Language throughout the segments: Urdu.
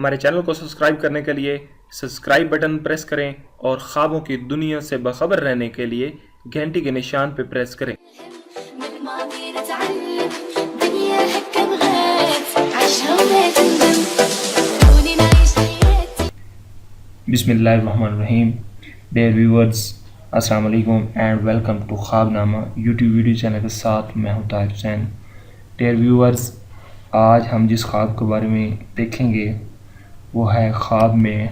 ہمارے چینل کو سبسکرائب کرنے کے لیے سبسکرائب بٹن پریس کریں اور خوابوں کی دنیا سے باخبر رہنے کے لیے گھنٹی کے نشان پہ پریس کریں۔ من الماضي نتعلم دنيا هكا بغات عيشها ولا تندم خلوني نعيش حياتي. بسم اللہ الرحمن الرحیم۔ ڈیئر ویورز، السلام علیکم اینڈ ویلکم ٹو خواب نامہ یوٹیوب ویڈیو چینل کے ساتھ میں ہوں طاہر حسین۔ ڈیئر ویورز، آج ہم جس خواب کے بارے میں دیکھیں گے وہ ہے خواب میں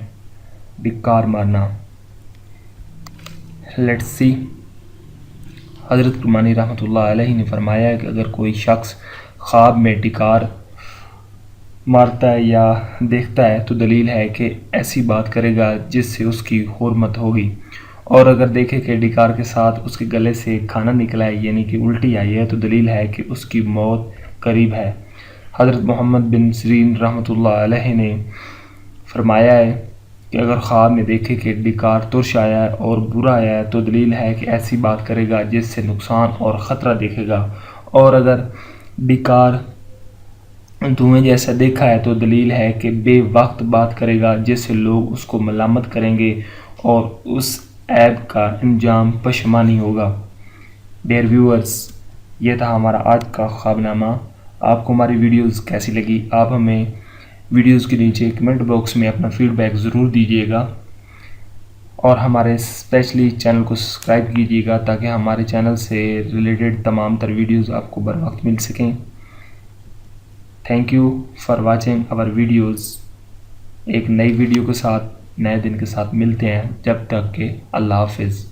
ڈکار مارنا۔ Let's see. حضرت کرمانی رحمۃ اللہ علیہ نے فرمایا ہے کہ اگر کوئی شخص خواب میں ڈکار مارتا ہے یا دیکھتا ہے تو دلیل ہے کہ ایسی بات کرے گا جس سے اس کی حرمت ہوگی، اور اگر دیکھے کہ ڈکار کے ساتھ اس کے گلے سے کھانا نکلا ہے یعنی کہ الٹی آئی ہے تو دلیل ہے کہ اس کی موت قریب ہے۔ حضرت محمد بن سیرین رحمۃ اللہ علیہ نے فرمایا ہے کہ اگر خواب میں دیکھے کہ ڈکار ترش آیا ہے اور برا آیا ہے تو دلیل ہے کہ ایسی بات کرے گا جس سے نقصان اور خطرہ دیکھے گا، اور اگر ڈکار دھوئیں جیسا دیکھا ہے تو دلیل ہے کہ بے وقت بات کرے گا جس سے لوگ اس کو ملامت کریں گے اور اس عیب کا انجام پشیمانی ہوگا۔ ڈیئر ویورز، یہ تھا ہمارا آج کا خواب نامہ۔ آپ کو ہماری ویڈیوز کیسی لگی؟ آپ ہمیں ویڈیوز کے نیچے کمنٹ باکس میں اپنا فیڈ بیک ضرور دیجیے گا، اور ہمارے اسپیشلی چینل کو سبسکرائب کیجیے گا تاکہ ہمارے چینل سے ریلیٹڈ تمام تر ویڈیوز آپ کو بر وقت مل سکیں۔ Thank you for watching our videos. ایک نئی ویڈیو کے ساتھ نئے دن کے ساتھ ملتے ہیں، جب تک کہ اللہ حافظ۔